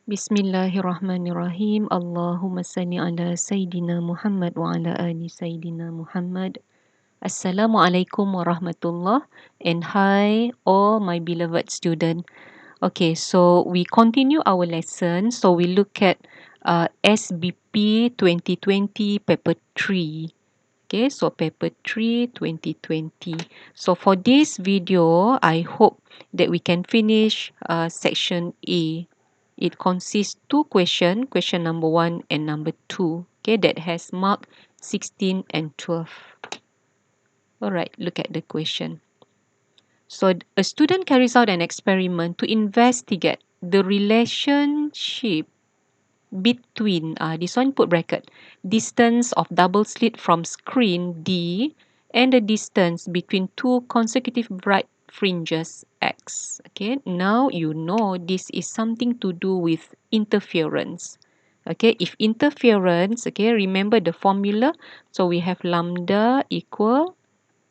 Bismillahirrahmanirrahim. Allahumma salli ala Sayyidina Muhammad wa ala ali Sayyidina Muhammad. Assalamualaikum warahmatullah and hi all my beloved student. Okay, so we continue our lesson. So we look at SBP 2020 paper 3. Okay, so paper 3 2020. So for this video, I hope that we can finish section A. It consists two questions, question number 1 and number 2, okay, that has mark 16 and 12. Alright, look at the question. So a student carries out an experiment to investigate the relationship between, this one put bracket, distance of double slit from screen D and the distance between two consecutive bright fringes X. Okay, now you know this is something to do with interference. Okay, if interference, okay, remember the formula. So we have lambda equal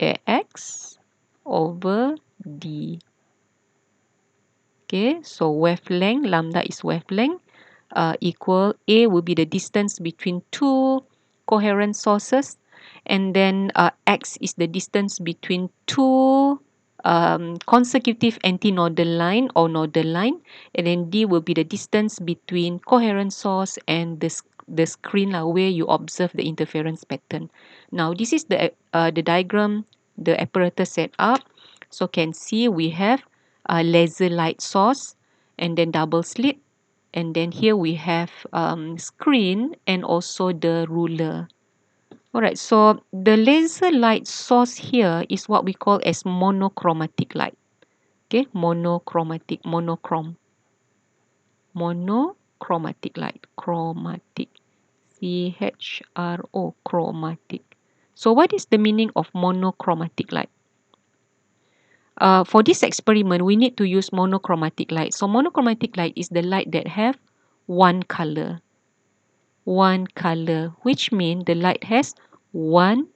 AX over D. Okay, so wavelength, lambda is wavelength, equal A will be the distance between two coherent sources, and then X is the distance between two consecutive antinodal line or nodal line, and then D will be the distance between coherent source and the screen where you observe the interference pattern. Now this is the diagram the apparatus set up. So can see we have a laser light source and then double slit, and then here we have screen and also the ruler. Alright, so the laser light source here is what we call as monochromatic light. Okay, monochromatic, monochromatic light, chromatic, CHRO, chromatic. So what is the meaning of monochromatic light? For this experiment, we need to use monochromatic light. So monochromatic light is the light that have one color, which means the light has one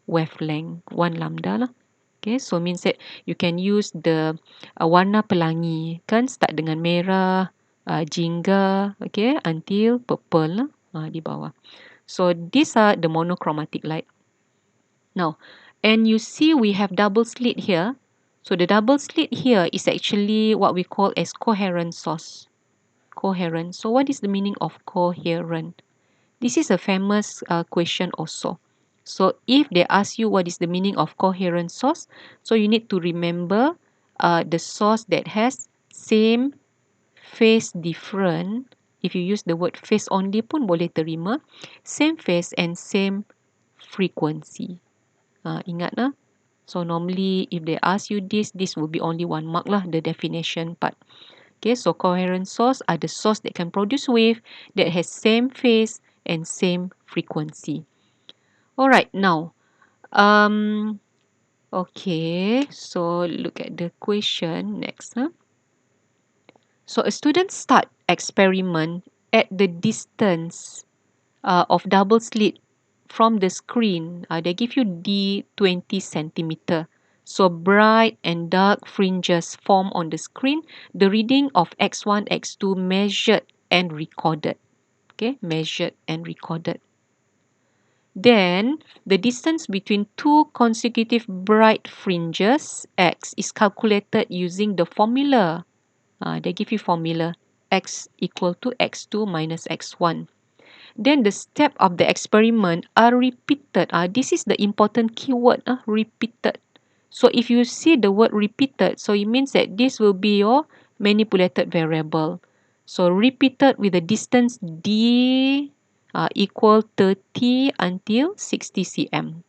wavelength, one lambda lah. Okay, so means that you can use the warna pelangi, kan, start dengan merah, jingga, okay, until purple lah, di bawah. So these are the monochromatic light. Now, and you see we have double slit here. So the double slit here is actually what we call as coherent source. Coherent. So what is the meaning of coherent? This is a famous question also. So if they ask you what is the meaning of coherent source, so you need to remember the source that has same phase different. If you use the word phase only pun boleh terima. Same phase and same frequency. Ingat lah. So normally if they ask you this will be only one mark lah, the definition part. Okay, so coherent source are the source that can produce wave that has same phase and same frequency. Alright, now, okay, so look at the question next. So a student start experiment at the distance of double slit from the screen. They give you D 20 centimeter. So bright and dark fringes form on the screen. The reading of X1, X2 measured and recorded. Okay, measured and recorded. Then the distance between two consecutive bright fringes X is calculated using the formula. They give you formula X equal to X2 minus X1. Then the step of the experiment are repeated. This is the important keyword, repeated. So if you see the word repeated, so it means that this will be your manipulated variable. So repeated with the distance D equal 30 until 60 cm.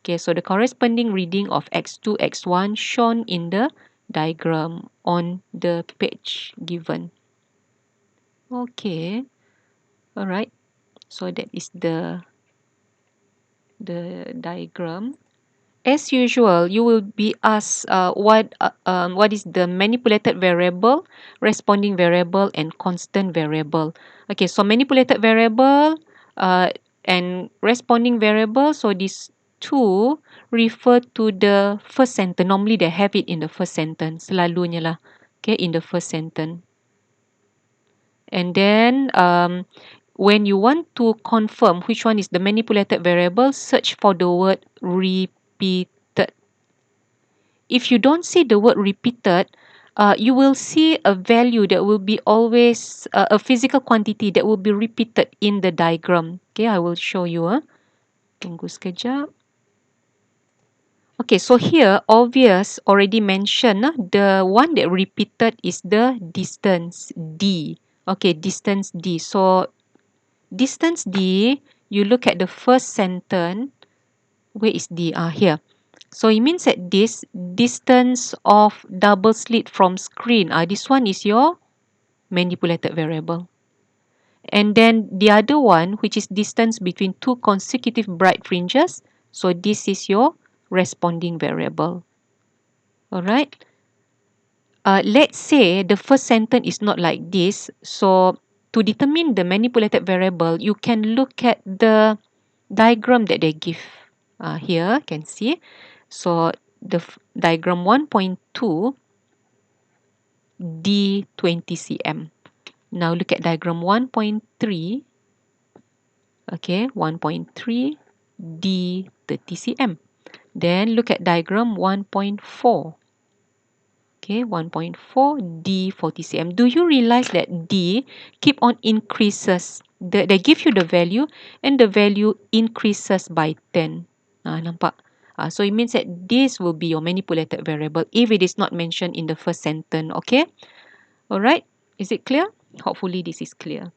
Okay, so the corresponding reading of X2, X1 shown in the diagram on the page given. Okay, alright. So that is the diagram. As usual, you will be asked what is the manipulated variable, responding variable, and constant variable. Okay, so manipulated variable and responding variable. So these two refer to the first sentence. Normally they have it in the first sentence. Selalunya lah. Okay, in the first sentence. And then when you want to confirm which one is the manipulated variable, search for the word repeated. If you don't see the word repeated, you will see a value that will be always a physical quantity that will be repeated in the diagram. Okay, I will show you. Tunggu sekejap. Okay, so here, obvious already mentioned, the one that repeated is the distance D. Okay, distance D. So, distance D, you look at the first sentence. Where is D? Here. So, it means that this distance of double slit from screen, this one is your manipulated variable. And then the other one, which is distance between two consecutive bright fringes. So, this is your responding variable. Alright. Let's say the first sentence is not like this. So to determine the manipulated variable, you can look at the diagram that they give. Here, can see. So the diagram 1.2 D 20 cm. Now look at diagram 1.3. Okay, 1.3 D 30 cm. Then look at diagram 1.4. Okay, 1.4 D 40 cm. Do you realize that D keep on increases? They give you the value and the value increases by 10. Nampak? So it means that this will be your manipulated variable if it is not mentioned in the first sentence. Okay? Alright? Is it clear? Hopefully this is clear.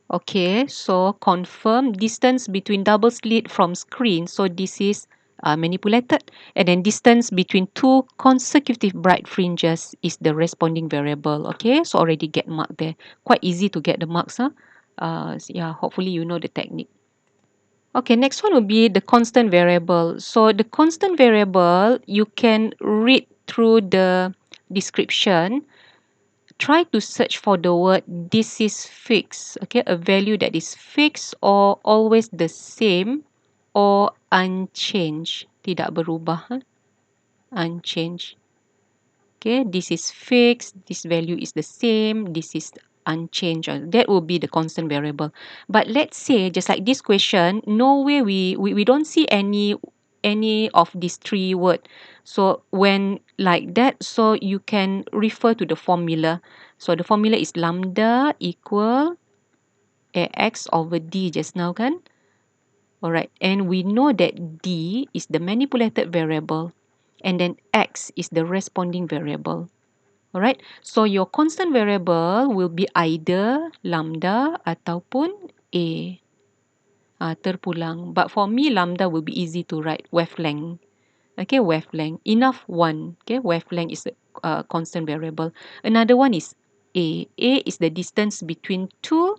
Okay, so confirm distance between double slit from screen. So this is manipulated. And then distance between two consecutive bright fringes is the responding variable. Okay, so already get mark there. Quite easy to get the marks. Yeah, hopefully you know the technique. Okay, next one will be the constant variable. So the constant variable, you can read through the description. Try to search for the word this is fixed. Okay, a value that is fixed or always the same or unchanged. Tidak berubah. Unchanged. Okay, this is fixed. This value is the same. This is unchanged. That will be the constant variable. But let's say, just like this question, nowhere we don't see any of these three words. So when like that, so you can refer to the formula. So the formula is lambda equal AX over D just now kan? Alright, and we know that D is the manipulated variable and then X is the responding variable. Alright, so your constant variable will be either lambda ataupun A. Terpulang. But for me, lambda will be easy to write, wavelength. Okay, wavelength. Enough one. Okay, wavelength is a constant variable. Another one is A. A is the distance between two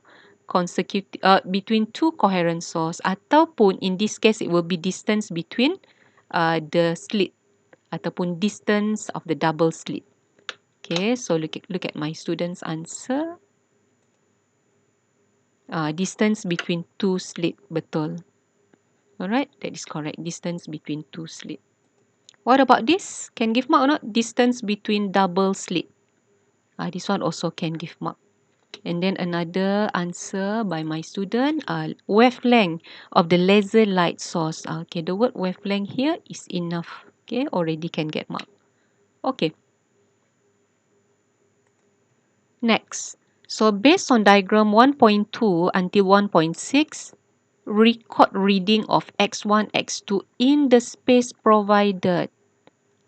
coherent source. Ataupun in this case, it will be distance between the slit ataupun distance of the double slit. Okay, so look at my student's answer. Distance between two slit, betul. Alright, that is correct. Distance between two slit. What about this? Can give mark or not? Distance between double slit. This one also can give mark. And then another answer by my student, wavelength of the laser light source. Okay, the word wavelength here is enough. Okay, already can get mark. Okay. Next. So based on diagram 1.2 until 1.6, record reading of x1, x2 in the space provided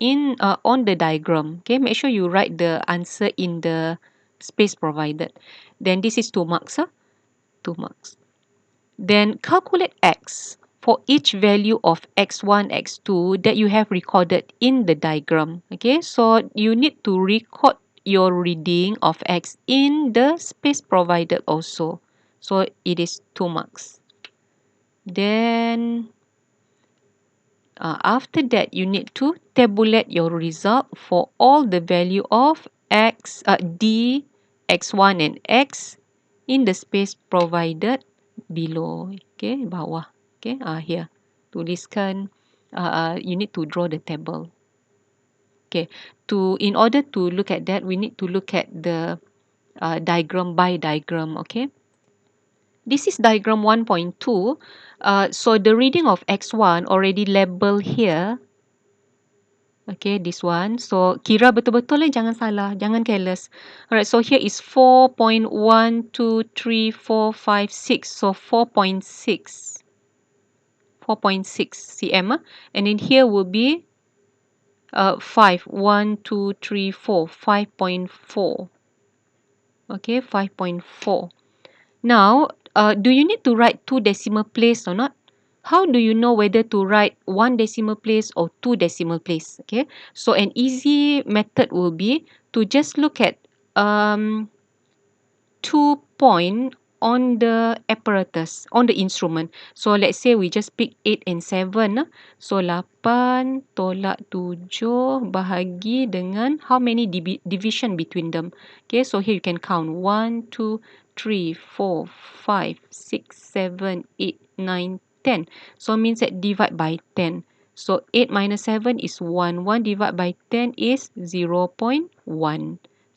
on the diagram. Okay, make sure you write the answer in the space provided. Then this is 2 marks. 2 marks. Then calculate x for each value of x1, x2 that you have recorded in the diagram. Okay, so you need to record your reading of x in the space provided also. So it is 2 marks. Then after that, you need to tabulate your result for all the value of x, d, x1 and x in the space provided below. Okay, bawah. Okay, here. Tuliskan, you need to draw the table. Okay, in order to look at that, we need to look at the diagram by diagram, okay? This is diagram 1.2. So the reading of X1 already labeled here. Okay, this one. So kira betul-betul jangan salah, jangan careless. Alright, so here is 4.12345 So 4.6 cm. And then here will be 5. 1, 2, 3, 4. 5.4. Okay, 5.4. Now, do you need to write 2 decimal place or not? How do you know whether to write 1 decimal place or 2 decimal place? Okay, so an easy method will be to just look at 2 point on the apparatus, on the instrument. So let's say we just pick 8 and 7. So 8 tolak 7 bahagi dengan how many division between them. Okay, so here you can count 1, 2, 3, 4, 5, 6, 7, 8, 9, 10. So means that divide by 10. So 8 minus 7 is 1. 1 divided by 10 is 0.1.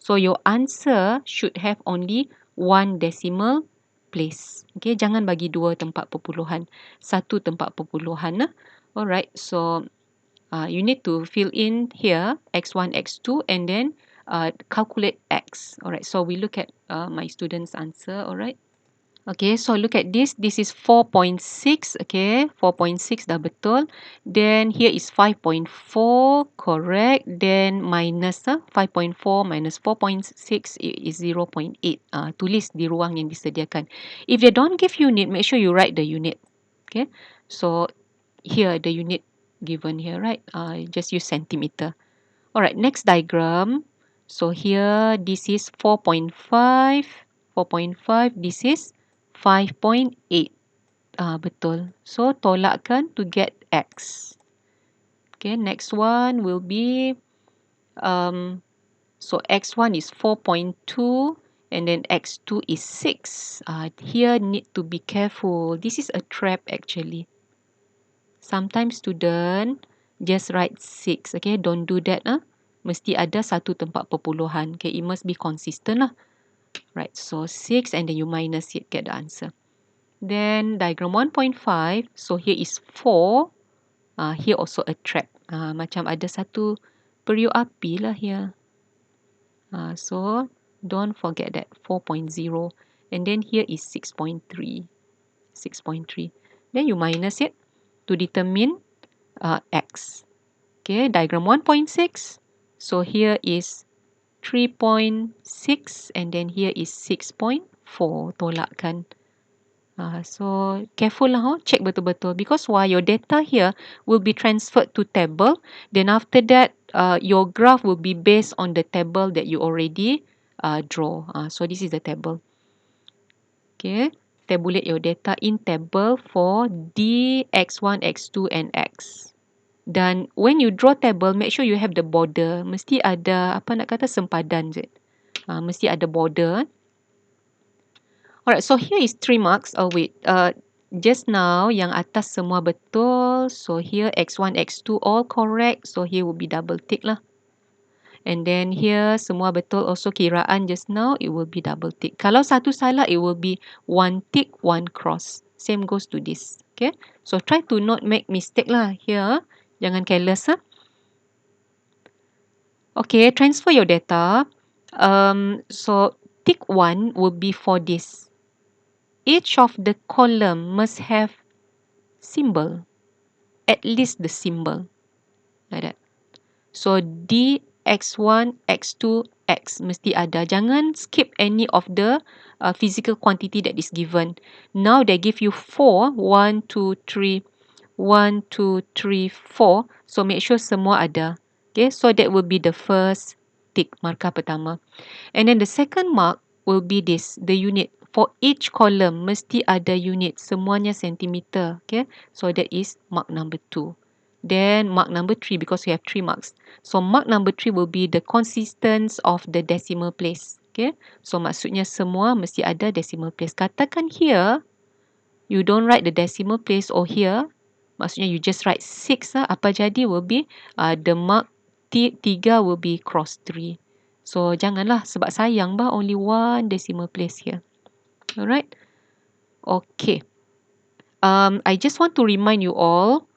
So your answer should have only 1 decimal place. Okay, jangan bagi 2 tempat perpuluhan. 1 tempat perpuluhan. Alright, so you need to fill in here X1, X2 and then calculate X. Alright, so we look at my student's answer. Alright. Okay, so look at this. This is 4.6. Okay, 4.6 dah betul. Then here is 5.4. Correct. Then minus 5.4 minus 4.6 is 0.8. Tulis di ruang yang disediakan. If they don't give unit, make sure you write the unit. Okay, so here the unit given here, right? Just use centimeter. Alright, next diagram. So here, this is 4.5. 4.5. This is 5.8. Betul. So, tolakkan to get X. Okay, next one will be, so X1 is 4.2 and then X2 is 6. Here need to be careful. This is a trap actually. Sometimes student just write 6. Okay, don't do that. Mesti ada 1 tempat perpuluhan. Okay, it must be consistent. Right, so 6 and then you minus it, get the answer. Then diagram 1.5, so here is 4. Here also a trap. Macam ada satu periuk api lah here. So don't forget that 4.0. And then here is 6.3. 6.3. Then you minus it to determine X. Okay, diagram 1.6. So here is 3.6 and then here is 6.4. Tolakkan. So careful lah, check betul-betul because why your data here will be transferred to table. Then after that, your graph will be based on the table that you already draw. So this is the table. Okay, tabulate your data in table for D, X1, X2 and X. Dan when you draw table, make sure you have the border. Mesti ada apa nak kata sempadan je. Mesti ada border. Alright, so here is 3 marks. Oh wait, just now yang atas semua betul. So here X1, X2 all correct. So here will be double tick lah. And then here semua betul also kiraan just now it will be double tick. Kalau satu salah it will be 1 tick, 1 cross. Same goes to this. Okay, so try to not make mistake lah here. Jangan careless. Okay, transfer your data. So tick 1 will be for this. Each of the column must have symbol, at least the symbol, like that. So D, X1, X2, X mesti ada. Jangan skip any of the physical quantity that is given. Now they give you 4, 1, 2, 3, 1, 2, 3, 4. So make sure semua ada. Okay, so that will be the first tick, markah pertama. And then the second mark will be this, the unit. For each column, mesti ada unit. Semuanya sentimeter. Okay, so that is mark number 2. Then mark number 3 because we have 3 marks. So mark number 3 will be the consistence of the decimal place. Okay, so maksudnya semua mesti ada decimal place. Katakan here, you don't write the decimal place or here. Maksudnya you just write 6 lah. Apa jadi will be the mark 3 will be cross 3. So janganlah, sebab sayang bah, only 1 decimal place here. Alright. Okay. I just want to remind you all,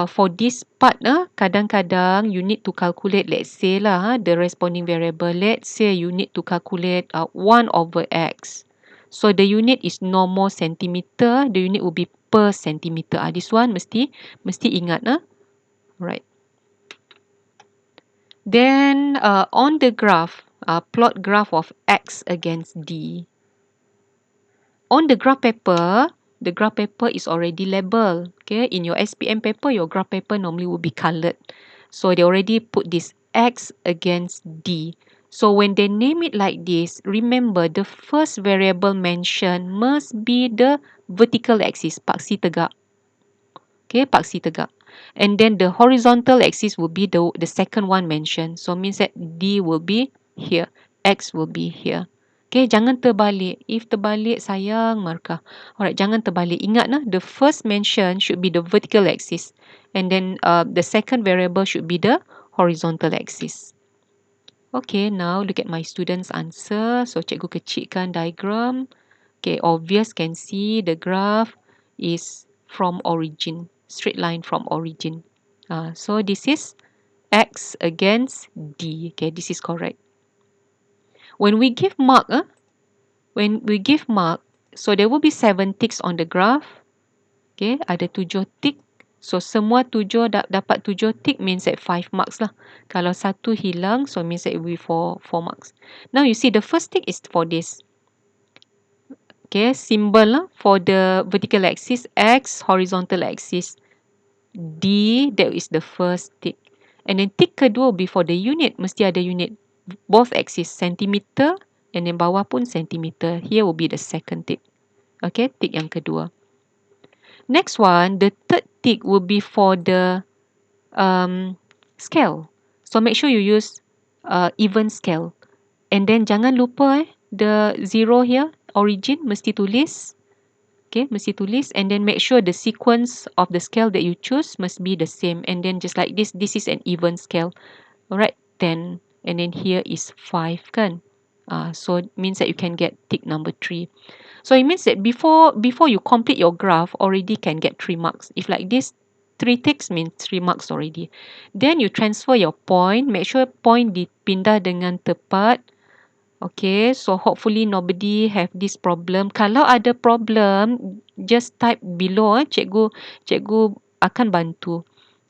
for this part, kadang-kadang you need to calculate, let's say lah, the responding variable. Let's say you need to calculate 1/x. So the unit is no more centimeter, the unit will be per centimeter. This one mesti ingat. Right. Then on the graph, plot graph of x against d. On the graph paper is already labeled. Okay, in your SPM paper, your graph paper normally will be colored. So they already put this x against d. So when they name it like this, remember the first variable mentioned must be the vertical axis, paksi tegak. Okay, paksi tegak. And then the horizontal axis will be the second one mentioned. So means that d will be here, x will be here. Okay, jangan terbalik. If terbalik, sayang markah. Alright, jangan terbalik. Ingat the first mention should be the vertical axis. And then the second variable should be the horizontal axis. Okay, now look at my students' answer. So cikgu kecilkan diagram. Okay, obvious, can see the graph is from origin. Straight line from origin. So this is x against d. Okay, this is correct. When we give mark, so there will be 7 ticks on the graph. Okay, ada 7 tick. So semua 7 dapat 7 tick means that 5 marks lah. Kalau satu hilang, so means that it will be 4 marks. Now you see the first tick is for this. Okay, symbol lah for the vertical axis, x, horizontal axis, d, that is the first tick. And then tick kedua will be for the unit. Mesti ada unit. Both axis, centimeter, and then bawah pun centimeter. Here will be the second tick. Okay, tick yang kedua. Next one, the third tick will be for the scale. So make sure you use even scale. And then jangan lupa the 0 here, origin, mesti tulis. Okay, mesti tulis. And then make sure the sequence of the scale that you choose must be the same. And then just like this is an even scale. Alright, 10. And then here is 5 kan. So it means that you can get tick number 3. So it means that before you complete your graph, already can get 3 marks. If like this, 3 ticks means 3 marks already. Then you transfer your point. Make sure point dipindah dengan tepat. Okay, so hopefully nobody have this problem. Kalau ada problem, just type below. Cikgu akan bantu.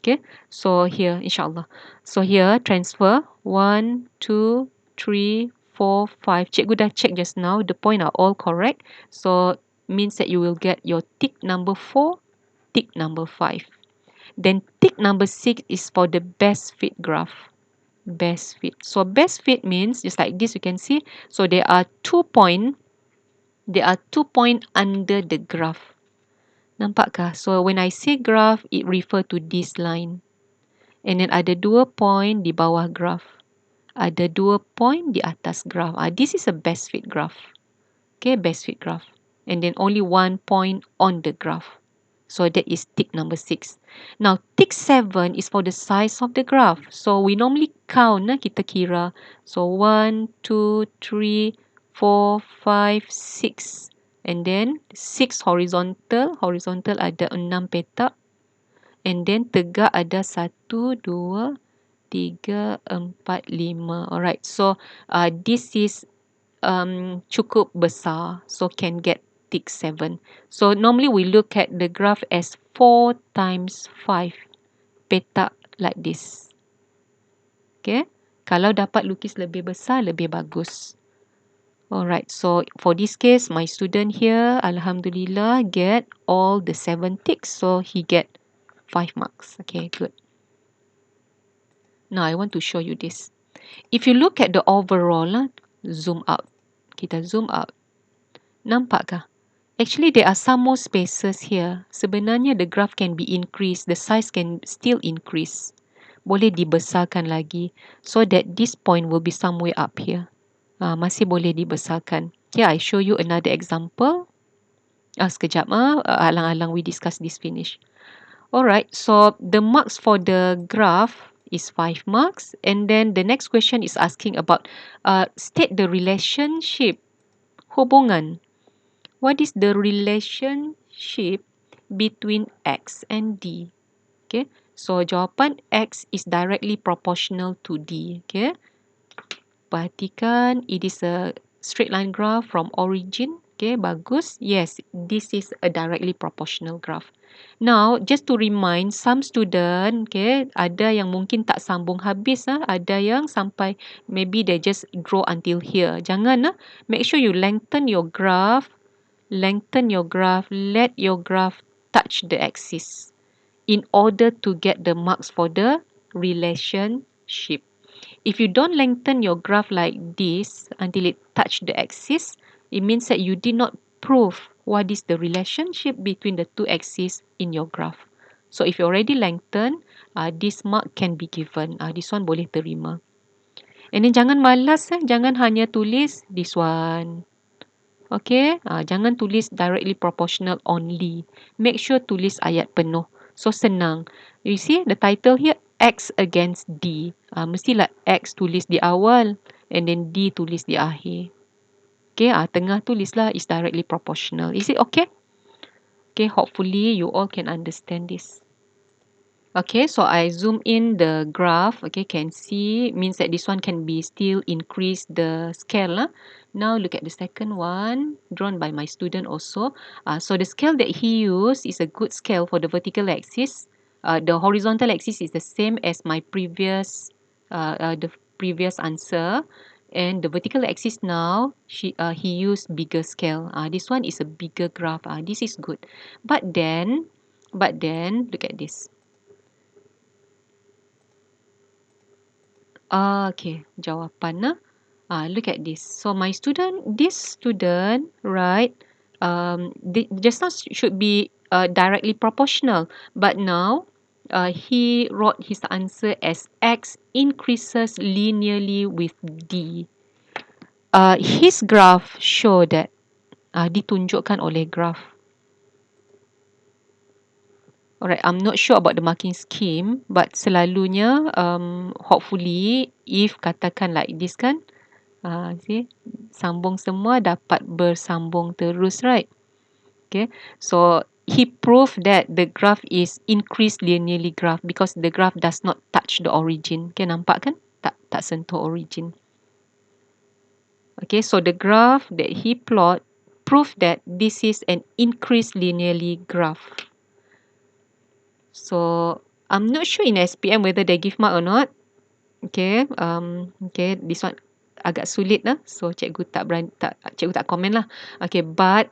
Okay, so here, insyaAllah. So here, transfer 1, 2, 3, 4, 5. Cikgu dah check just now. The point are all correct. So means that you will get your tick number 4, tick number 5. Then tick number 6 is for the best fit graph. Best fit. So best fit means just like this, you can see. So there are 2 point. There are 2 point under the graph. Nampakkah? So when I say graph, it refer to this line. And then ada 2 point di bawah graph. Ada 2 point di atas graph. This is a best fit graph. Okay, best fit graph. And then only 1 point on the graph. So that is tick number 6. Now, tick 7 is for the size of the graph. So we normally count, kita kira. So 1, 2, 3, 4, 5, 6. And then 6 horizontal. Horizontal ada 6 petak. And then tegak ada 1, 2, 3, 4, 5. Alright, so this is cukup besar. So can get tick 7. So normally we look at the graph as 4 times 5 petak like this. Okay. Kalau dapat lukis lebih besar, lebih bagus. Alright, so for this case, my student here, Alhamdulillah, get all the 7 ticks. So he get 5 marks. Okay, good. Now I want to show you this. If you look at the overall, zoom out. Kita zoom out. Nampakkah? Actually, there are some more spaces here. Sebenarnya the graph can be increased. The size can still increase. Boleh dibesarkan lagi. So that this point will be somewhere up here. Masih boleh dibesarkan. Okay, I show you another example. Sekejap. Alang-alang we discuss this finish. Alright, so the marks for the graph is 5 marks. And then the next question is asking about state the relationship, hubungan. What is the relationship between X and D? Okay, so jawapan X is directly proportional to D. Okay, perhatikan, it is a straight line graph from origin. Okay, bagus. Yes, this is a directly proportional graph. Now, just to remind some student, okay, ada yang mungkin tak sambung habis, ada yang sampai maybe they just draw until here. Jangan, make sure you lengthen your graph, let your graph touch the axis in order to get the marks for the relationship. If you don't lengthen your graph like this until it touch the axis, it means that you did not prove what is the relationship between the two axes in your graph. So if you already lengthen, this mark can be given. This one boleh terima. And then jangan malas, jangan hanya tulis this one. Okay, jangan tulis directly proportional only. Make sure tulis ayat penuh. So senang. You see the title here, X against D. Mestilah X tulis di awal and then D tulis di akhir. Okay, tengah tulislah is directly proportional. Is it okay? Okay, hopefully you all can understand this. Okay, so I zoom in the graph. Okay, can see means that this one can be still increase the scale. Now look at the second one drawn by my student also. So the scale that he used is a good scale for the vertical axis. The horizontal axis is the same as my previous the previous answer, and the vertical axis now he used bigger scale. This one is a bigger graph. This is good, but then look at this. Okay, jawapan. Look at this. So my student, this student, right? Just now should be directly proportional, but now he wrote his answer as X increases linearly with D. His graph show that ditunjukkan oleh graph. Alright, I'm not sure about the marking scheme, but selalunya, hopefully, if katakan like this kan, see, sambung semua dapat bersambung terus, right? Okay, so he proved that the graph is increased linearly graph because the graph does not touch the origin. Okay, nampak kan? Tak sentuh origin. Okay, so the graph that he plot proved that this is an increased linearly graph. So I'm not sure in SPM whether they give mark or not. Okay, okay, this one agak sulit lah. So cikgu tak komen lah. Okay, but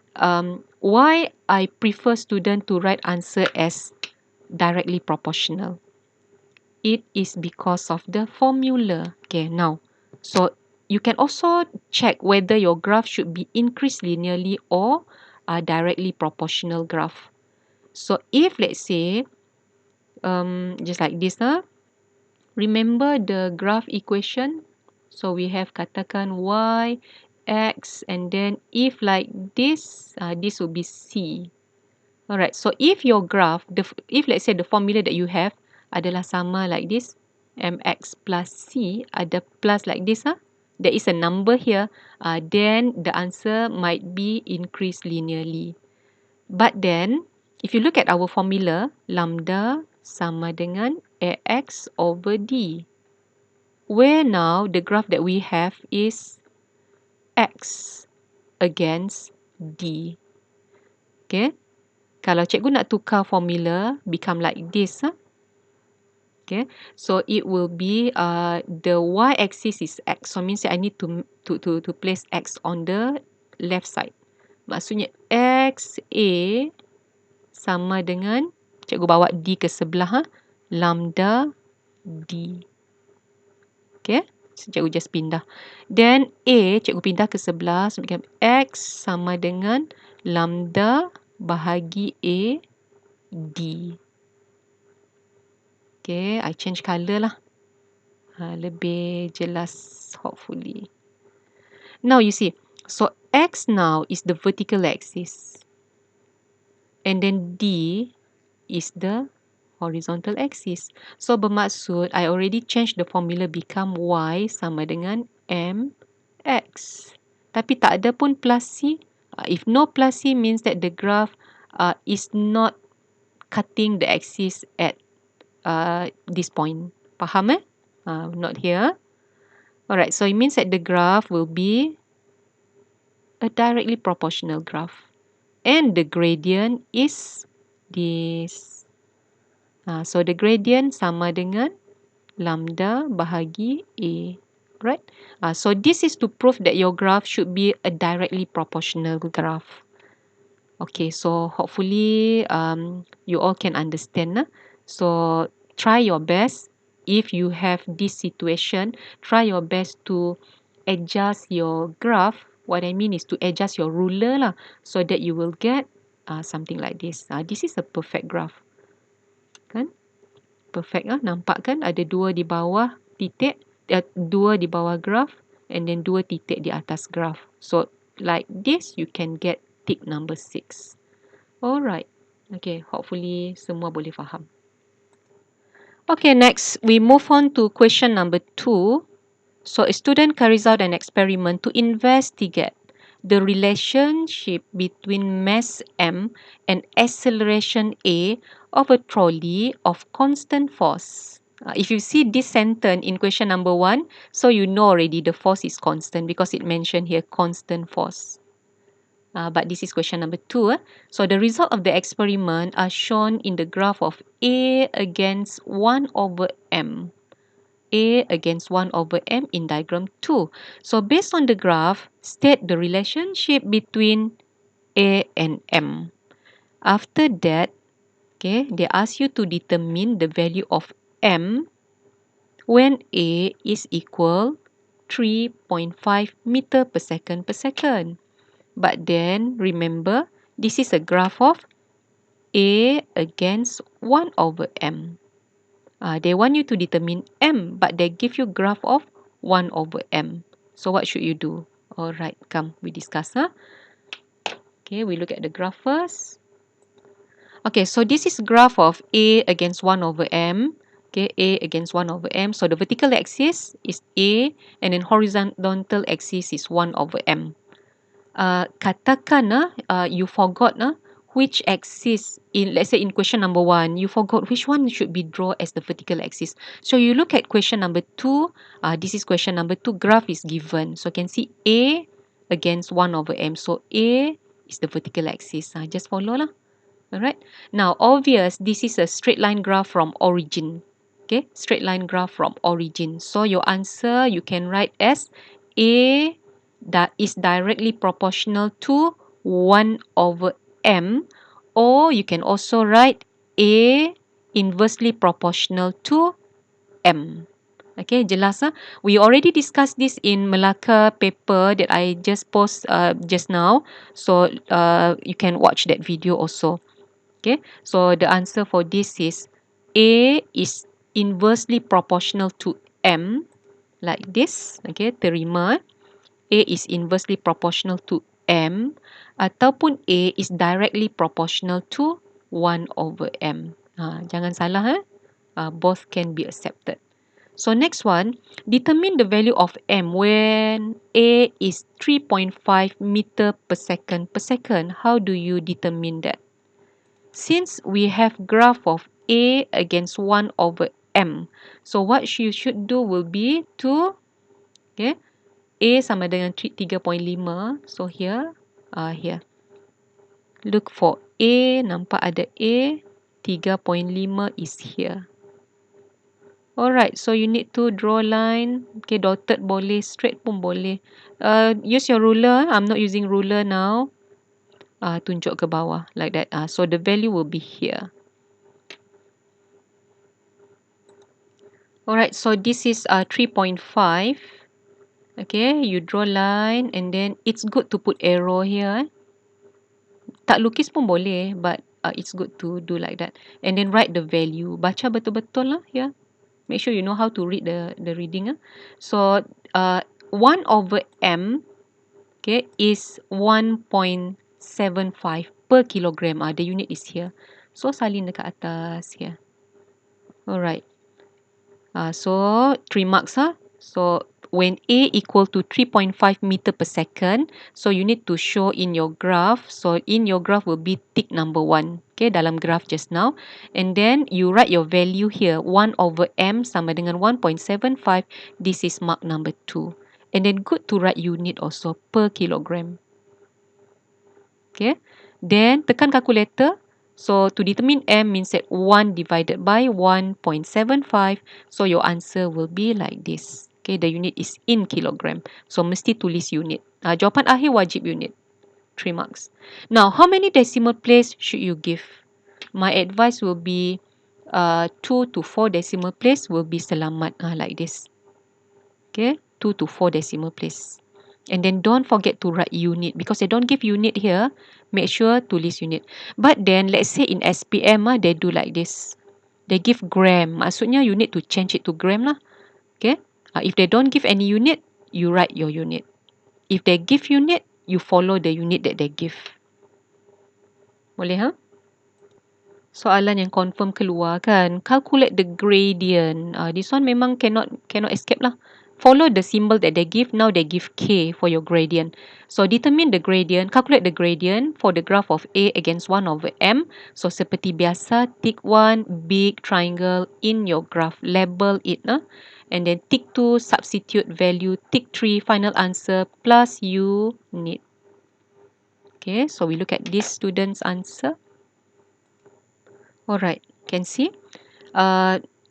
why I prefer student to write answer as directly proportional? It is because of the formula. Okay, now, so you can also check whether your graph should be increased linearly or directly proportional graph. So if let's say just like this, remember the graph equation. So we have katakan y, x, and then if like this, this will be c. Alright, so if your graph, if let's say the formula that you have adalah sama like this, mx plus c, ada plus like this, there is a number here, then the answer might be increased linearly. But then, if you look at our formula, lambda sama dengan ax over d, where now the graph that we have is x against d. Okay, kalau cikgu nak tukar formula, become like this. Okay, so it will be the y-axis is x, so means that I need to place x on the left side. Maksudnya x a sama dengan, cikgu bawa D ke sebelah, lambda D. Okay, so cikgu just pindah. Then A, cikgu pindah ke sebelah, so become X sama dengan lambda bahagi A D. Okay, I change colour lah. Lebih jelas, hopefully. Now you see, so X now is the vertical axis. And then D is the horizontal axis. So bermaksud I already changed the formula become y sama dengan mx. Tapi tak ada pun plus c. If no plus c means that the graph is not cutting the axis at this point. Faham eh? Not here. Alright, so it means that the graph will be a directly proportional graph. And the gradient is this. So the gradient sama dengan lambda bahagi A. Right? So this is to prove that your graph should be a directly proportional graph. Okay, so hopefully you all can understand. So try your best. If you have this situation, try your best to adjust your graph. What I mean is to adjust your ruler lah, so that you will get something like this. This is a perfect graph. Kan? Perfect lah. Nampak kan? Ada dua di bawah titik, dua di bawah graph, and then dua titik di atas graph. So like this, you can get tick number 6. Alright. Okay, hopefully semua boleh faham. Okay, next we move on to question number 2. So a student carries out an experiment to investigate the relationship between mass m and acceleration a of a trolley of constant force. If you see this sentence in question number 1, so you know already the force is constant because it mentioned here constant force. But this is question number 2. So the result of the experiment are shown in the graph of A against 1 over m. A against 1 over m in diagram 2. So based on the graph, state the relationship between A and m. After that, okay, they ask you to determine the value of m when A is equal 3.5 meter per second per second. But then, remember, this is a graph of A against 1 over m. They want you to determine m, but they give you graph of 1 over m. So what should you do? Alright, come, we discuss. Okay, we look at the graph first. Okay, so this is graph of A against 1 over m. Okay, A against 1 over m. So the vertical axis is A, and then horizontal axis is 1 over m. Katakan you forgot which axis in, let's say in question number 1, you forgot which one should be drawn as the vertical axis. So you look at question number 2. This is question number 2. Graph is given. So you can see A against 1 over m. So A is the vertical axis. Just follow lah. Alright. Now, obvious, this is a straight line graph from origin. Okay, straight line graph from origin. So your answer you can write as A that is directly proportional to 1 over m, or you can also write A inversely proportional to m. Okay, jelas. We already discussed this in Melaka paper that I just post just now. So you can watch that video also. Okay, so the answer for this is A is inversely proportional to m, like this. Okay, terima. A is inversely proportional to m, ataupun A is directly proportional to 1 over m. Jangan salah. Both can be accepted. So next one, determine the value of m when A is 3.5 meter per second. How do you determine that? Since we have graph of A against 1 over m, so what you should do will be to, okay, A sama dengan 3.5. So here, here. Look for A, nampak ada A, 3.5 is here. Alright, so you need to draw line. Okay, dotted boleh, straight pun boleh. Use your ruler. I'm not using ruler now. Tunjuk ke bawah, like that. So the value will be here. Alright, so this is 3.5. Okay, you draw line and then it's good to put arrow here. Tak lukis pun boleh, but it's good to do like that. And then write the value. Baca betul-betul lah here. Make sure you know how to read the reading. So 1 over m, okay, is 1.75 per kilogram. The unit is here. So salin dekat atas here. Alright. So 3 marks. So when A equal to 3.5 meter per second, so you need to show in your graph. So in your graph will be tick number 1. Okay, dalam graph just now. And then you write your value here. 1 over M sama dengan 1.75. This is mark number 2. And then good to write unit also per kilogram. Okay. Then tekan calculator. So to determine M means that 1 divided by 1.75. So your answer will be like this. Okay, the unit is in kilogram. So mesti tulis unit. Jawapan akhir wajib unit. 3 marks. Now, how many decimal place should you give? My advice will be 2 to 4 decimal place will be selamat like this. Okay, 2 to 4 decimal place. And then don't forget to write unit because they don't give unit here. Make sure tulis unit. But then let's say in SPM they do like this. They give gram. Maksudnya you need to change it to gram lah. Okay. If they don't give any unit, you write your unit. If they give unit, you follow the unit that they give. Boleh Soalan yang confirm keluar kan. Calculate the gradient. This one memang cannot escape lah. Follow the symbol that they give. Now they give K for your gradient. So determine the gradient. Calculate the gradient for the graph of A against 1 over M. So seperti biasa, tick 1, big triangle in your graph. Label it. And then tick 2, substitute value. Tick 3, final answer plus unit. Okay, so we look at this student's answer. Alright, can see?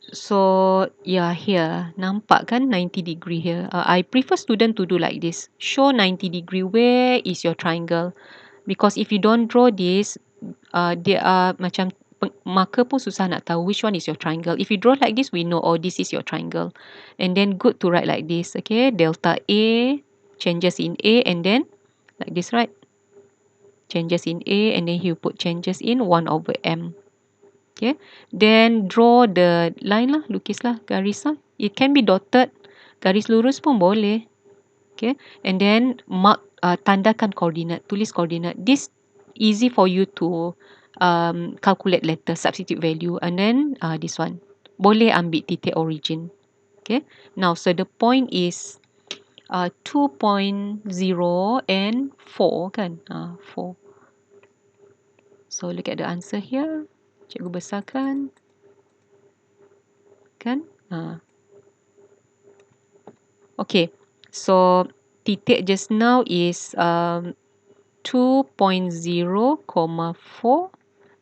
So yeah, here nampak kan 90 degree here. I prefer student to do like this. Show 90 degree. Where is your triangle? Because if you don't draw this, dia macam marker pun susah nak tahu which one is your triangle. If you draw like this, we know this is your triangle. And then good to write like this. Okay, delta A changes in A and then like this, right? Changes in A and then you put changes in 1 over M. Okay, then draw the line lah, lukislah garis lah. It can be dotted, garis lurus pun boleh. Okay, and then mark, tandakan koordinat, tulis koordinat. This easy for you to calculate later, substitute value. And then this one, boleh ambil titik origin. Okay, now so the point is 2.0 and 4 kan, 4. So look at the answer here. Cikgu besarkan. Kan? Okay. So, titik just now is 2.0,4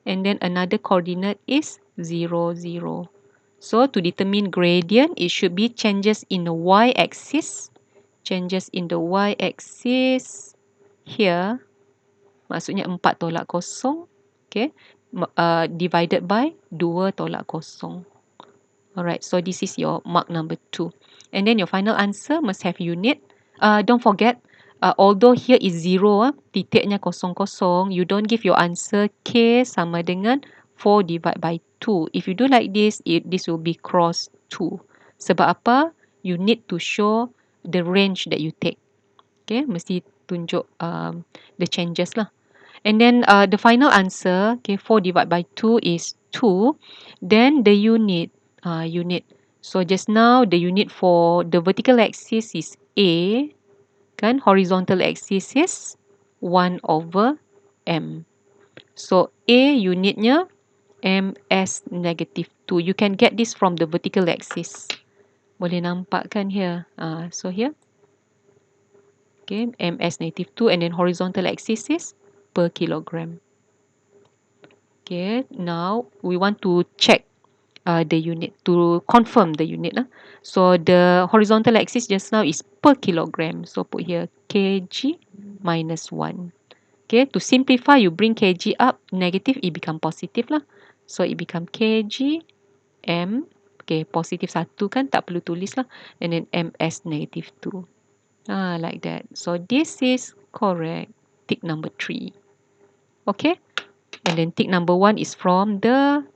and then another coordinate is 0, 0. So, to determine gradient, it should be changes in the y-axis. Changes in the y-axis here. Maksudnya 4 tolak kosong. Okay. Divided by 2 tolak kosong. Alright, so this is your mark number 2. And then your final answer must have unit. Don't forget, although here is 0, titiknya kosong-kosong, you don't give your answer K sama dengan 4 divided by 2. If you do like this, this will be cross 2. Sebab apa? You need to show the range that you take. Okay, mesti tunjuk the changes lah. And then the final answer, okay, 4 divided by 2 is 2. Then the unit, So just now the unit for the vertical axis is A, kan? Horizontal axis is 1 over M. So A unitnya MS negative 2. You can get this from the vertical axis. Boleh nampak kan here? So here. Okay, MS negative 2 and then horizontal axis is per kilogram. Okay, now we want to check the unit, to confirm the unit. So the horizontal axis just now is per kilogram. So put here kg minus 1. Okay, to simplify, you bring kg up, negative, it become positive lah. So it become kg m. Okay, positive 1 kan, tak perlu tulis lah. And then ms negative 2. Like that. So this is correct. Tick number 3. Okay. And then tick number 1 is from the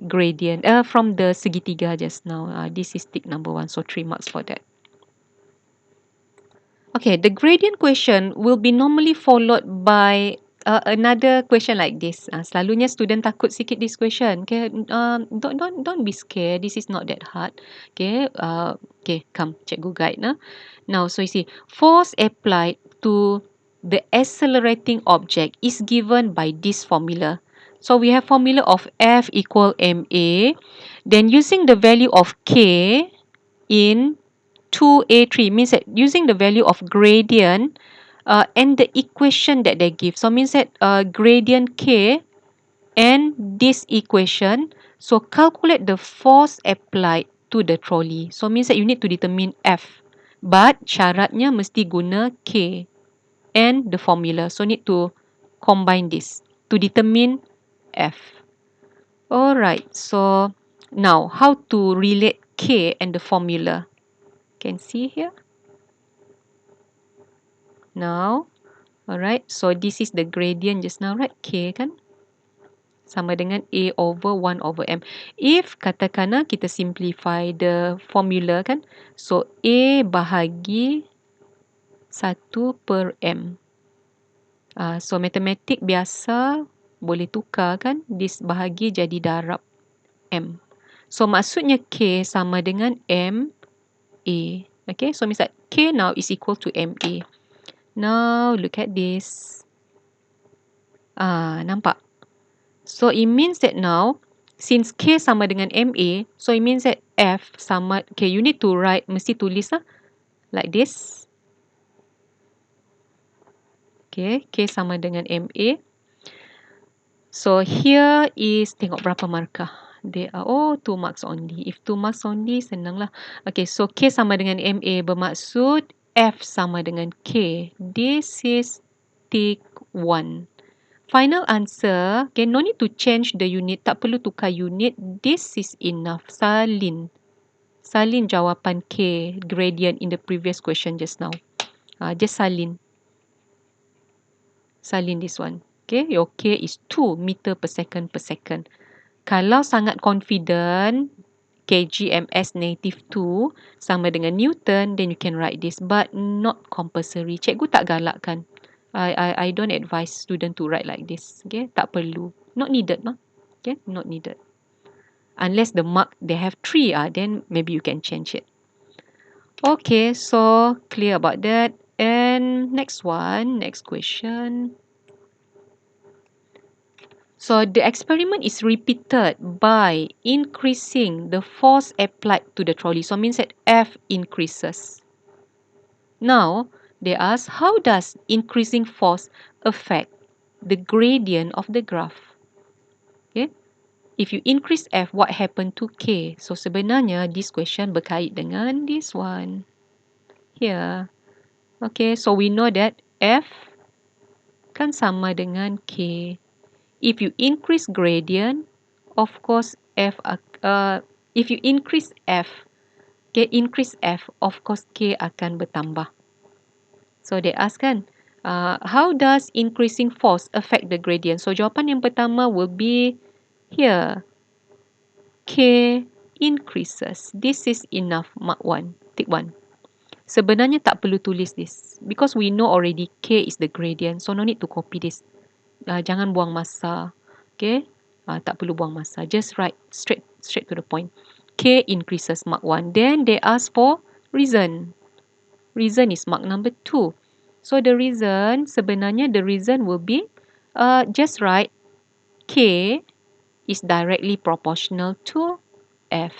gradient, from the segitiga just now. This is tick number 1. So 3 marks for that. Okay, the gradient question will be normally followed by another question like this. Selalunya student takut sikit this question. Okay, don't be scared. This is not that hard. Okay, okay, come cikgu guide. Now, so you see, force applied to the accelerating object is given by this formula. So we have formula of F equal ma. Then using the value of K in 2A3 means that using the value of gradient and the equation that they give. So means that gradient K and this equation. So calculate the force applied to the trolley. So means that you need to determine F. But syaratnya mesti guna K and the formula. So need to combine this to determine F. Alright, so now how to relate K and the formula? Can see here. Now, alright, so this is the gradient just now, right? K kan? Sama dengan A over 1 over M. If katakanlah kita simplify the formula kan, so A bahagi 1 per M. So matematik biasa boleh tukar kan, this bahagi jadi darab M. So maksudnya K sama dengan M A. Okay, so misal K now is equal to M A. Now look at this. Nampak? So it means that now, since K sama dengan MA, so it means that F sama, okay, you need to write, mesti tulis lah, like this. Okay, K sama dengan MA. So here is, tengok berapa markah. They are, 2 marks only. If 2 marks only, senang lah. Okay, so K sama dengan MA bermaksud F sama dengan K. This is tick 1. Final answer, okay, no need to change the unit, tak perlu tukar unit. This is enough. Salin jawapan K gradient in the previous question just now. Just salin this one. Okay, your K is 2 meter per second per second. Kalau sangat confident, kgms negative 2 sama dengan Newton, then you can write this, but not compulsory. Cikgu tak galakkan. I don't advise student to write like this. Okay, tak perlu. Not needed, lah. Okay, not needed. Unless the mark they have 3, then maybe you can change it. Okay, so clear about that. And next question. So the experiment is repeated by increasing the force applied to the trolley. So means that F increases. Now, they ask, how does increasing force affect the gradient of the graph? Okay. If you increase F, what happened to K? So sebenarnya this question berkait dengan this one. Here. Okay, so we know that F kan sama dengan K. If you increase gradient, of course F, if you increase F, of course K akan bertambah. So they ask kan, how does increasing force affect the gradient? So jawapan yang pertama will be here. K increases. This is enough, mark 1, tick 1. Sebenarnya tak perlu tulis this. Because we know already K is the gradient. So no need to copy this. Jangan buang masa. Okay? Tak perlu buang masa. Just write straight to the point. K increases, mark 1. Then they ask for reason. Reason is mark number 2. So the reason, sebenarnya the reason will be, just write K is directly proportional to F.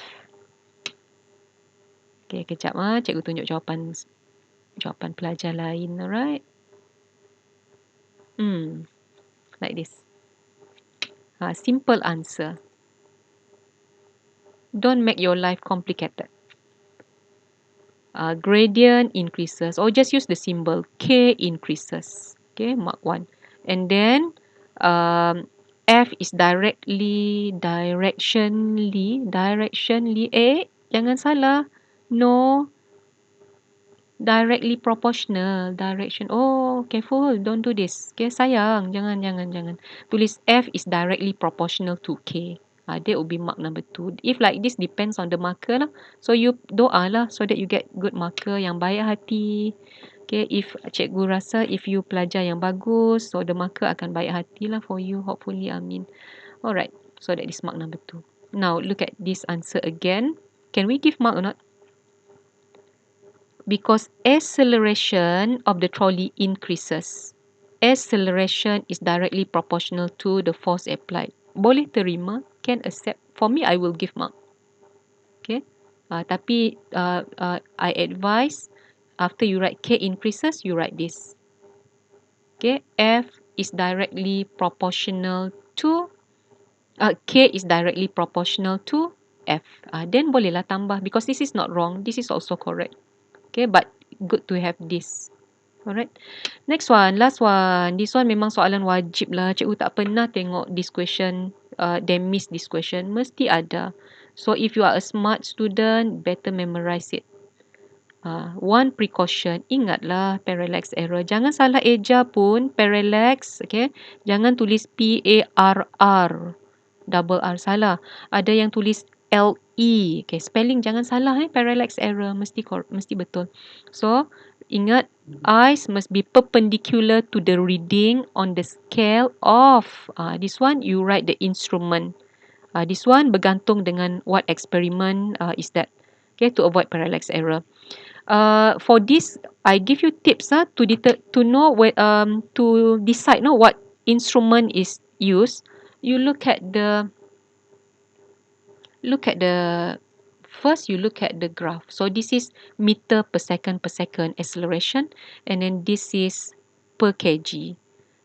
Okay, kejap cikgu tunjuk jawapan pelajar lain, alright? Like this. Simple answer. Don't make your life complicated. Gradient increases, or just use the symbol K increases. Okay, mark 1. And then F is directionally, jangan salah. No, directly proportional, direction. Oh, careful, don't do this. Okay, sayang, jangan. Tulis F is directly proportional to K. That will be mark number 2. If like this, depends on the marker lah. So you doa lah so that you get good marker, yang baik hati. Okay, if cikgu rasa if you pelajar yang bagus, so the marker akan baik hati lah for you, hopefully, amin. Alright, so that is mark number 2. Now, look at this answer again. Can we give mark or not? Because acceleration of the trolley increases. Acceleration is directly proportional to the force applied. Boleh terima, can accept. For me, I will give mark. Okay. Tapi I advise after you write K increases, you write this. Okay. F is directly proportional to K is directly proportional to F. Then bolehlah tambah because this is not wrong. This is also correct. Okay, but good to have this. Alright. Next one, last one. This one memang soalan wajib lah. Cikgu tak pernah tengok this question, then miss this question. Mesti ada. So if you are a smart student, better memorize it. One precaution, ingatlah parallax error. Jangan salah eja pun parallax, okay? Jangan tulis P-A-R-R. Double R salah. Ada yang tulis L-E. Okay, spelling jangan salah parallax error mesti betul. So, ingat eyes must be perpendicular to the reading on the scale of this one you write the instrument. This one bergantung dengan what experiment is that. Okay, to avoid parallax error. For this, I give you tips to know to decide what instrument is used. You look at the first you look at the graph. So this is meter per second acceleration, and then this is per kg.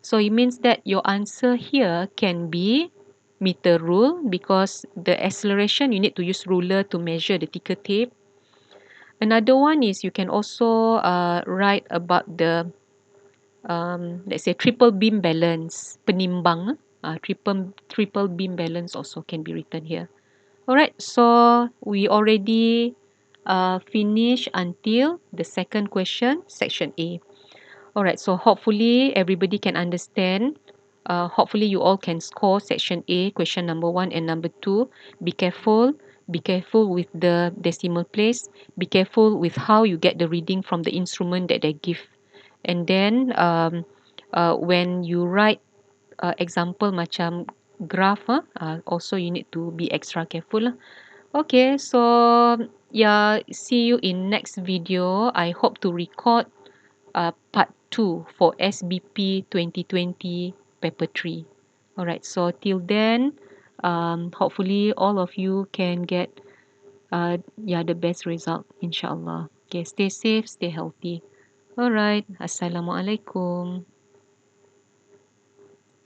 So it means that your answer here can be meter rule because the acceleration you need to use ruler to measure the ticker tape. Another one is you can also write about the let's say triple beam balance, penimbang. Triple beam balance also can be written here. Alright, so we already finished until the second question, section A. Alright, so hopefully everybody can understand. Hopefully you all can score section A, question number 1 and number 2. Be careful with the decimal place. Be careful with how you get the reading from the instrument that they give. And then when you write example macam graph, also you need to be extra careful. Okay, so yeah, see you in next video. I hope to record part 2 for SBP 2020 paper 3. Alright, so till then, hopefully all of you can get the best result, inshallah. Okay, stay safe, stay healthy. Alright, Assalamualaikum.